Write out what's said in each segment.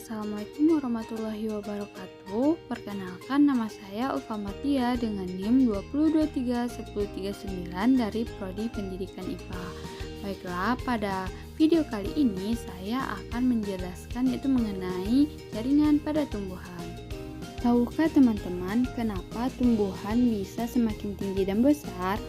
Assalamualaikum warahmatullahi wabarakatuh. Perkenalkan, nama saya Ulfa Martia dengan NIM 20231039 dari Prodi Pendidikan IPA. Baiklah, pada video kali ini saya akan menjelaskan yaitu mengenai jaringan pada tumbuhan. Tahukah teman-teman kenapa tumbuhan bisa semakin tinggi dan besar?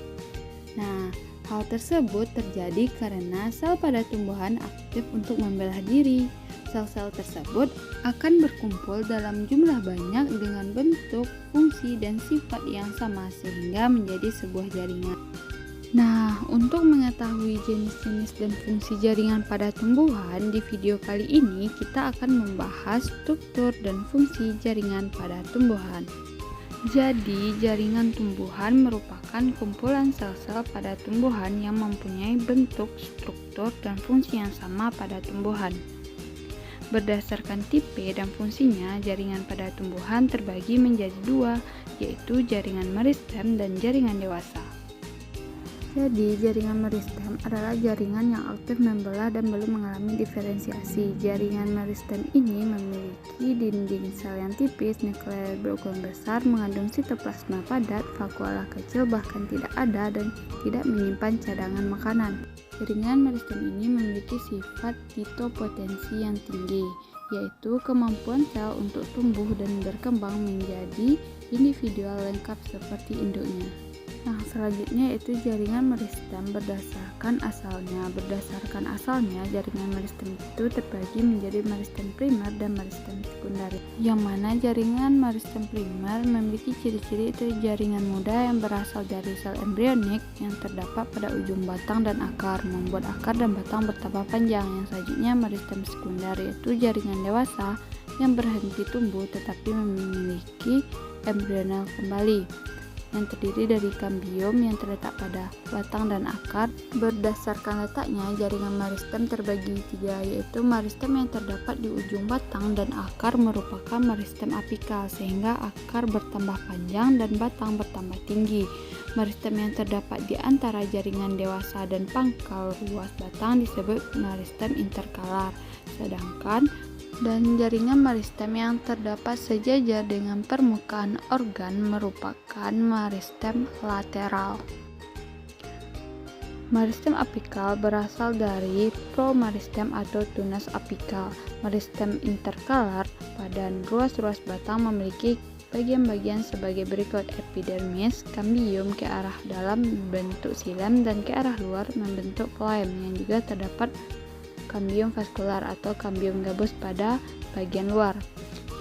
Nah, hal tersebut terjadi karena sel pada tumbuhan aktif untuk membelah diri. Sel-sel tersebut akan berkumpul dalam jumlah banyak dengan bentuk, fungsi, dan sifat yang sama sehingga menjadi sebuah jaringan. Nah, untuk mengetahui jenis-jenis dan fungsi jaringan pada tumbuhan, di video kali ini kita akan membahas struktur dan fungsi jaringan pada tumbuhan. Jadi, jaringan tumbuhan merupakan kumpulan sel-sel pada tumbuhan yang mempunyai bentuk, struktur, dan fungsi yang sama pada tumbuhan. Berdasarkan tipe dan fungsinya, jaringan pada tumbuhan terbagi menjadi dua, yaitu jaringan meristem dan jaringan dewasa. Jadi, jaringan meristem adalah jaringan yang aktif membelah dan belum mengalami diferensiasi. Jaringan meristem ini memiliki dinding sel yang tipis, nukleus berukuran besar, mengandung sitoplasma padat, vakuola kecil bahkan tidak ada, dan tidak menyimpan cadangan makanan. Jaringan meristem ini memiliki sifat sitopotensi yang tinggi, yaitu kemampuan sel untuk tumbuh dan berkembang menjadi individual lengkap seperti induknya. Nah, selanjutnya yaitu jaringan meristem berdasarkan asalnya. Berdasarkan asalnya, jaringan meristem itu terbagi menjadi meristem primer dan meristem sekunder. Yang mana jaringan meristem primer memiliki ciri-ciri itu jaringan muda yang berasal dari sel embrionik yang terdapat pada ujung batang dan akar, membuat akar dan batang bertambah panjang. Yang selanjutnya meristem sekunder yaitu jaringan dewasa yang berhenti tumbuh tetapi memiliki embrional kembali, yang terdiri dari kambium yang terletak pada batang dan akar. Berdasarkan letaknya, jaringan meristem terbagi tiga, yaitu meristem yang terdapat di ujung batang dan akar merupakan meristem apikal sehingga akar bertambah panjang dan batang bertambah tinggi. Meristem yang terdapat di antara jaringan dewasa dan pangkal ruas batang disebut meristem interkalar, sedangkan jaringan meristem yang terdapat sejajar dengan permukaan organ merupakan meristem lateral. Meristem apikal berasal dari promeristem atau tunas apikal. Meristem interkalar pada ruas-ruas batang memiliki bagian-bagian sebagai berikut: epidermis, kambium ke arah dalam membentuk xilem dan ke arah luar membentuk floem, yang juga terdapat kambium vaskular atau kambium gabus pada bagian luar.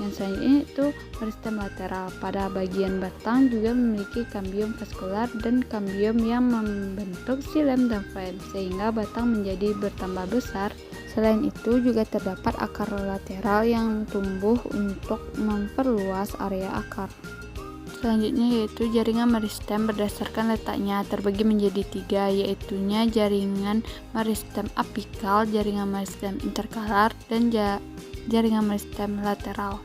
Yang selanjutnya itu meristem lateral. Pada bagian batang juga memiliki kambium vaskular dan kambium yang membentuk xilem dan floem sehingga batang menjadi bertambah besar. Selain itu juga terdapat akar lateral yang tumbuh untuk memperluas area akar. Selanjutnya yaitu jaringan meristem berdasarkan letaknya terbagi menjadi tiga, yaitunya jaringan meristem apikal, jaringan meristem interkalar, dan jaringan meristem lateral.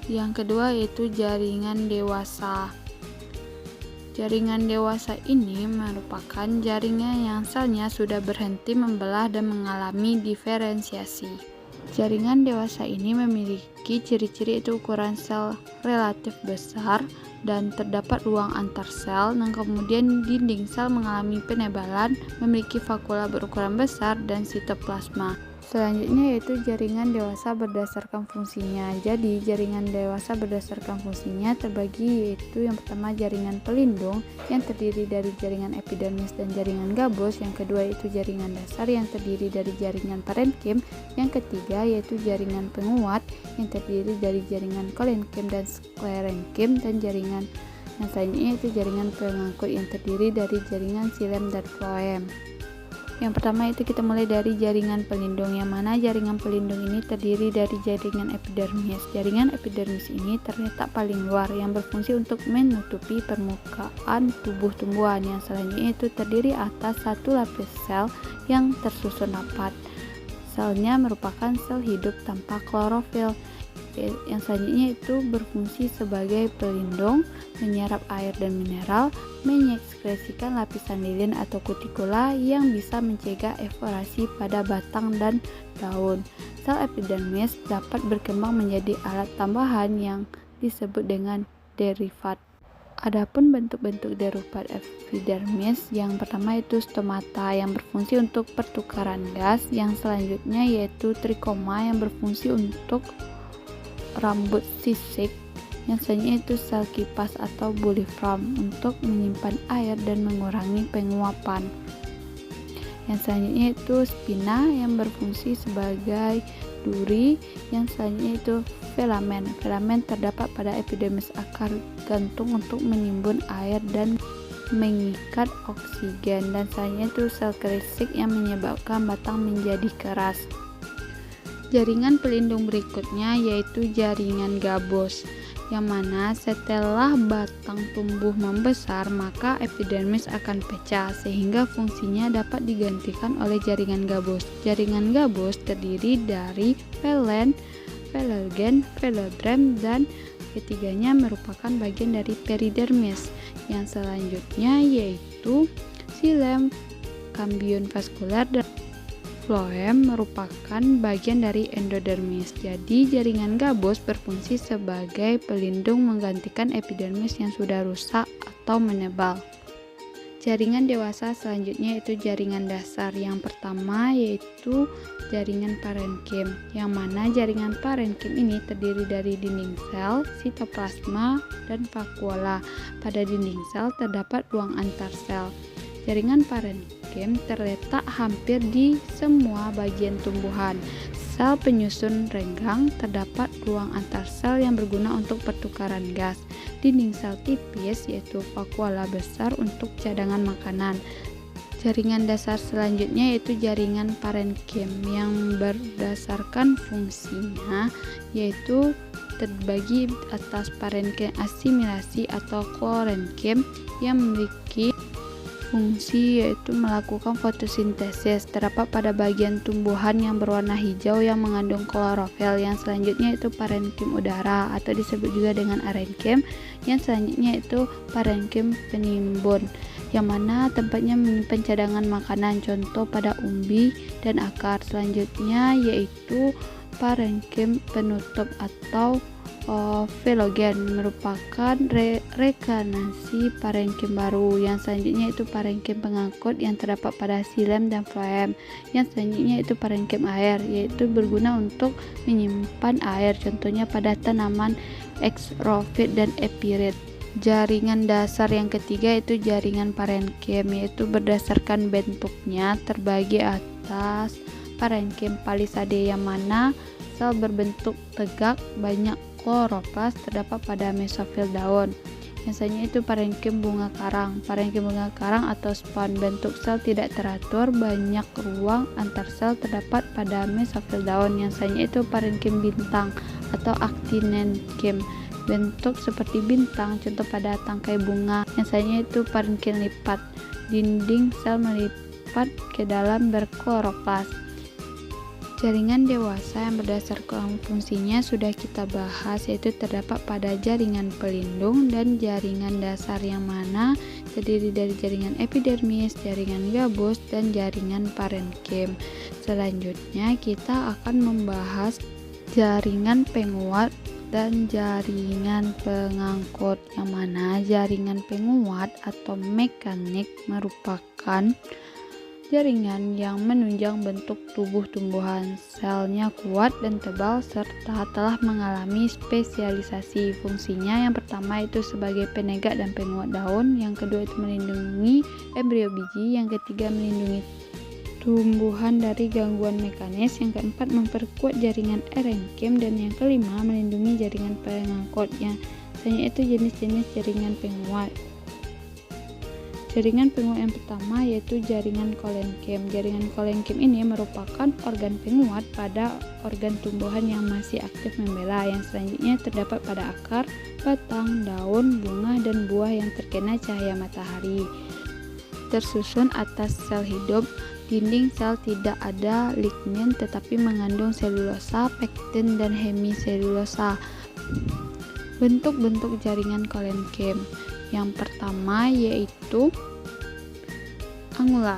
Yang kedua yaitu jaringan dewasa. Jaringan dewasa ini merupakan jaringan yang selnya sudah berhenti membelah dan mengalami diferensiasi. Jaringan dewasa ini memiliki ciri-ciri itu ukuran sel relatif besar dan terdapat ruang antar sel, dan kemudian dinding sel mengalami penebalan, memiliki vakuola berukuran besar dan sitoplasma. Selanjutnya yaitu jaringan dewasa berdasarkan fungsinya. Jadi jaringan dewasa berdasarkan fungsinya terbagi yaitu yang pertama jaringan pelindung yang terdiri dari jaringan epidermis dan jaringan gabus. Yang kedua yaitu jaringan dasar yang terdiri dari jaringan parenkim. Yang ketiga yaitu jaringan penguat yang terdiri dari jaringan kolenkim dan sklerenkim, dan jaringan yang selanjutnya yaitu jaringan pengangkut yang terdiri dari jaringan xilem dan floem. Yang pertama itu kita mulai dari jaringan pelindung, yang mana jaringan pelindung ini terdiri dari jaringan epidermis. Jaringan epidermis ini terletak paling luar yang berfungsi untuk menutupi permukaan tubuh tumbuhan. Yang selanjutnya itu terdiri atas satu lapis sel yang tersusun rapat. Selnya merupakan sel hidup tanpa klorofil. Yang selanjutnya itu berfungsi sebagai pelindung, menyerap air dan mineral, mengekskresikan lapisan lilin atau kutikula yang bisa mencegah evaporasi pada batang dan daun. sel epidermis dapat berkembang menjadi alat tambahan yang disebut dengan derivat. Adapun bentuk-bentuk derivat epidermis, yang pertama itu stomata yang berfungsi untuk pertukaran gas, yang selanjutnya yaitu trikoma yang berfungsi untuk rambut sisik, yang selanjutnya itu sel kipas atau buliform untuk menyimpan air dan mengurangi penguapan. Yang selanjutnya itu spina yang berfungsi sebagai duri, yang selanjutnya itu filamen. Filamen terdapat pada epidermis akar gantung untuk menimbun air dan mengikat oksigen, dan selanjutnya itu sel kristik yang menyebabkan batang menjadi keras. Jaringan pelindung berikutnya yaitu jaringan gabus, yang mana setelah batang tumbuh membesar maka epidermis akan pecah sehingga fungsinya dapat digantikan oleh jaringan gabus. Jaringan gabus terdiri dari velen, velgen, velodrem, dan ketiganya merupakan bagian dari peridermis. Yang selanjutnya yaitu xilem, kambium vaskuler, dan floem merupakan bagian dari endodermis. Jadi jaringan gabus berfungsi sebagai pelindung menggantikan epidermis yang sudah rusak atau menebal. Jaringan dewasa selanjutnya yaitu jaringan dasar. Yang pertama yaitu jaringan parenkim, yang mana jaringan parenkim ini terdiri dari dinding sel, sitoplasma, dan vakuola. Pada dinding sel terdapat ruang antar sel. Jaringan parenkim terletak hampir di semua bagian tumbuhan. Sel penyusun renggang terdapat ruang antar sel yang berguna untuk pertukaran gas. Dinding sel tipis yaitu vakuola besar untuk cadangan makanan. Jaringan dasar selanjutnya yaitu jaringan parenkim, yang berdasarkan fungsinya yaitu terbagi atas parenkim asimilasi atau korenkim yang memiliki fungsi yaitu melakukan fotosintesis. Terdapat pada bagian tumbuhan yang berwarna hijau yang mengandung klorofil. Yang selanjutnya itu parenkim udara atau disebut juga dengan arenkim. Yang selanjutnya itu parenkim penimbun, yang mana tempatnya menyimpan cadangan makanan, contoh pada umbi dan akar. Selanjutnya yaitu parenkim penutup atau velogen, merupakan rekarnasi parenkim baru. Yang selanjutnya itu parenkim pengangkut yang terdapat pada xilem dan floem. Yang selanjutnya itu parenkim air, yaitu berguna untuk menyimpan air, contohnya pada tanaman xerophyt dan epirit. Jaringan dasar yang ketiga itu jaringan parenkim, yaitu berdasarkan bentuknya terbagi atas parenkim palisade, yang mana sel berbentuk tegak, banyak kloroplas terdapat pada mesofil daun. Yang selanjutnya itu parenkim bunga karang. Parenkim bunga karang atau spon, bentuk sel tidak teratur, banyak ruang antar sel terdapat pada mesofil daun. Yang selanjutnya itu parenkim bintang atau actinenkim, bentuk seperti bintang, contoh pada tangkai bunga. Yang selanjutnya itu parenkim lipat, dinding sel melipat ke dalam berkloroplas. Jaringan dewasa yang berdasarkan fungsinya sudah kita bahas, yaitu terdapat pada jaringan pelindung dan jaringan dasar, yang mana terdiri dari jaringan epidermis, jaringan gabus, dan jaringan parenkim. Selanjutnya kita akan membahas jaringan penguat dan jaringan pengangkut, yang mana jaringan penguat atau mekanik merupakan jaringan yang menunjang bentuk tubuh tumbuhan. Selnya kuat dan tebal serta telah mengalami spesialisasi. Fungsinya yang pertama itu sebagai penegak dan penguat daun, yang kedua itu melindungi embrio biji, yang ketiga melindungi tumbuhan dari gangguan mekanis, yang keempat memperkuat jaringan erenkim, dan yang kelima melindungi jaringan pengangkut. Yang selanjutnya itu jenis-jenis jaringan penguat. Jaringan penguat yang pertama yaitu jaringan kolenkim. Jaringan kolenkim ini merupakan organ penguat pada organ tumbuhan yang masih aktif membela. Yang selanjutnya terdapat pada akar, batang, daun, bunga, dan buah yang terkena cahaya matahari. Tersusun atas sel hidup. Dinding sel tidak ada lignin tetapi mengandung selulosa, pektin, dan hemiselulosa. Bentuk-bentuk jaringan kolenkim. Yang pertama yaitu angular.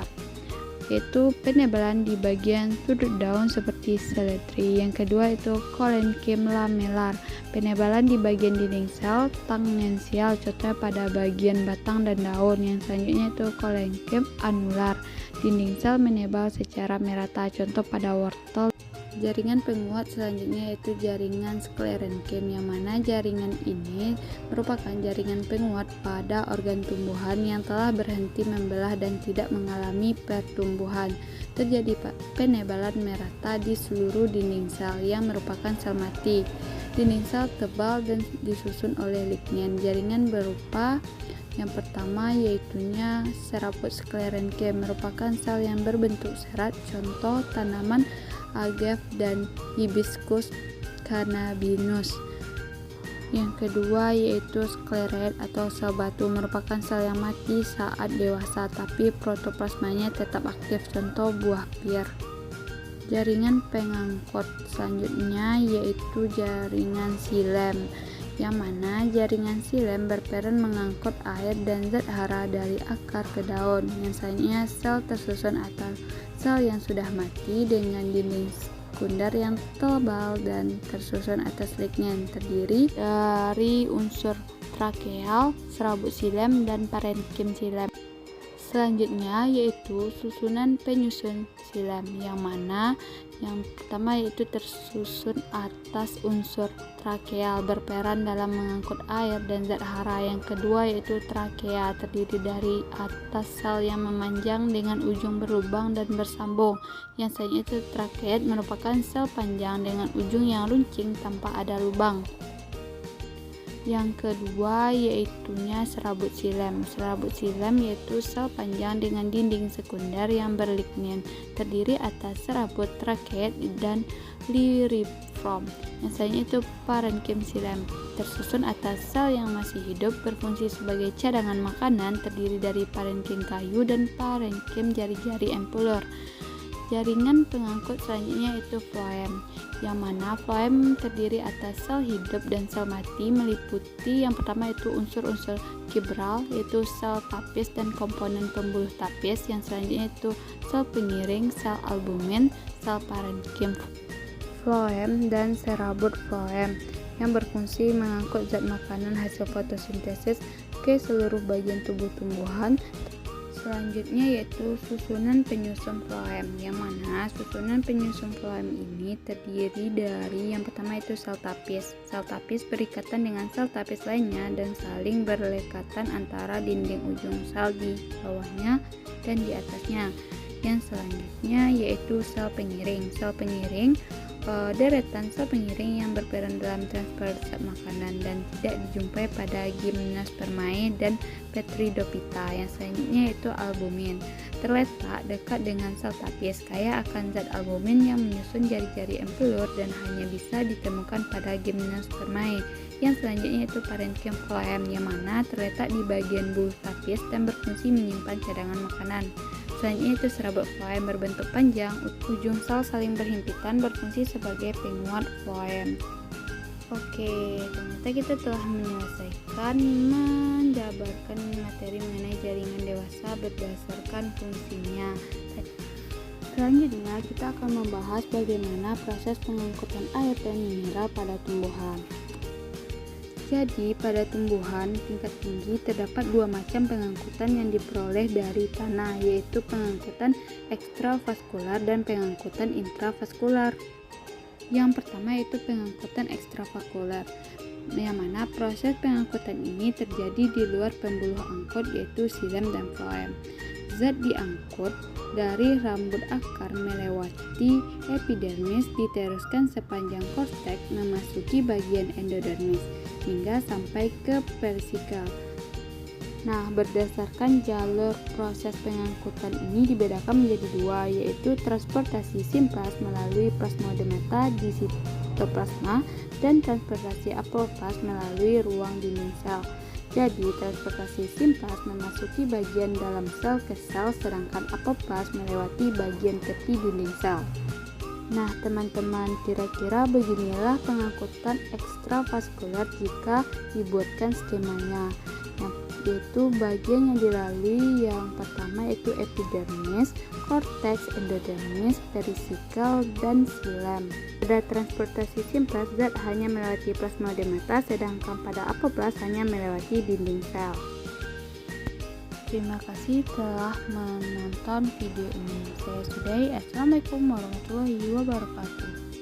yaitu penebalan di bagian sudut daun seperti seledri. Yang kedua itu kolenkem lamelar, penebalan di bagian dinding sel tangensial, contohnya pada bagian batang dan daun. Yang selanjutnya itu kolenkem anular, dinding sel menebal secara merata, contoh pada wortel. Jaringan penguat selanjutnya yaitu jaringan sklerenkem, yang mana jaringan ini merupakan jaringan penguat pada organ tumbuhan yang telah berhenti membelah dan tidak mengalami pertumbuhan. Terjadi penebalan merata di seluruh dinding sel yang merupakan sel mati. Dinding sel tebal dan disusun oleh lignin. Jaringan berupa yang pertama yaitunya serabut sklerenkem, merupakan sel yang berbentuk serat, contoh tanaman agave dan hibiscus cannabinus. Yang kedua yaitu skleroid atau sel batu, merupakan sel yang mati saat dewasa tapi protoplasmanya tetap aktif, contoh buah pir. Jaringan pengangkut selanjutnya yaitu jaringan xilem, yang mana jaringan xilem berperan mengangkut air dan zat hara dari akar ke daun. Yang selanjutnya sel tersusun atau sel yang sudah mati dengan dinding sekunder yang tebal dan tersusun atas lignin, terdiri dari unsur trakeal, serabut xilem, dan parenkim xilem. Selanjutnya yaitu susunan penyusun xilem, yang mana yang pertama yaitu tersusun atas unsur trakeal, berperan dalam mengangkut air dan zat hara. Yang kedua yaitu trakea, terdiri dari atas sel yang memanjang dengan ujung berlubang dan bersambung. Yang selanjutnya itu trakeat, merupakan sel panjang dengan ujung yang runcing tanpa ada lubang. Yang kedua yaitunya serabut xilem. Serabut xilem yaitu sel panjang dengan dinding sekunder yang berlignin, terdiri atas serabut, trakeat, dan liriform. Yang selanjutnya itu parenkim xilem, tersusun atas sel yang masih hidup, berfungsi sebagai cadangan makanan, terdiri dari parenkim kayu dan parenkim jari-jari empulur. Jaringan pengangkut selanjutnya itu floem, yang mana floem terdiri atas sel hidup dan sel mati, meliputi yang pertama itu unsur-unsur kibral, yaitu sel tapis dan komponen pembuluh tapis. Yang selanjutnya itu sel pengiring, sel albumin, sel parenkim floem, dan serabut floem, yang berfungsi mengangkut zat makanan hasil fotosintesis ke seluruh bagian tubuh tumbuhan. Selanjutnya yaitu susunan penyusun floem, yang mana susunan penyusun floem ini terdiri dari yang pertama itu sel tapis. Sel tapis berikatan dengan sel tapis lainnya dan saling berlekatan antara dinding ujung sel di bawahnya dan di atasnya. Yang selanjutnya yaitu sel pengiring. Sel pengiring deretan sel pengiring yang berperan dalam transfer zat makanan dan tidak dijumpai pada Gymnospermae dan Petridophyta. Yang selanjutnya yaitu albumin, terletak dekat dengan sel tapis, kaya akan zat albumin yang menyusun jari-jari empulur dan hanya bisa ditemukan pada Gymnospermae. Yang selanjutnya itu parenkim floem, yang mana terletak di bagian bulu tapis dan berfungsi menyimpan cadangan makanan. Selanjutnya itu serabut floem, berbentuk panjang, ujung sel saling berhimpitan, berfungsi sebagai penguat floem. Oke, ternyata kita telah menyelesaikan menjabarkan materi mengenai jaringan dewasa berdasarkan fungsinya. Selanjutnya kita akan membahas bagaimana proses pengangkutan air dan mineral pada tumbuhan. Jadi, pada tumbuhan tingkat tinggi terdapat dua macam pengangkutan yang diperoleh dari tanah, yaitu pengangkutan ekstravaskular dan pengangkutan intravaskular. Yang pertama yaitu pengangkutan ekstravaskular, yang mana proses pengangkutan ini terjadi di luar pembuluh angkut yaitu xilem dan floem. Zat diangkut dari rambut akar melewati epidermis, diteruskan sepanjang korteks memasuki bagian endodermis hingga sampai ke perisikal. Nah, berdasarkan jalur proses pengangkutan ini dibedakan menjadi dua, yaitu transportasi simplas melalui plasmodemata di sitoplasma dan transportasi apoplas melalui ruang dinding sel. Jadi, transportasi simplas memasuki bagian dalam sel ke sel, sedangkan apoplas melewati bagian tepi dinding sel. Nah, teman-teman, kira-kira beginilah pengangkutan ekstravaskular jika dibuatkan skemanya. yaitu bagian yang dilalui yang pertama yaitu epidermis, korteks, endodermis, perisikal, dan xilem. Pada transportasi simplas, zat hanya melewati plasmodemata, sedangkan pada apoplas hanya melewati dinding sel. Terima kasih telah menonton video ini. Saya sudahi. Assalamualaikum warahmatullahi wabarakatuh.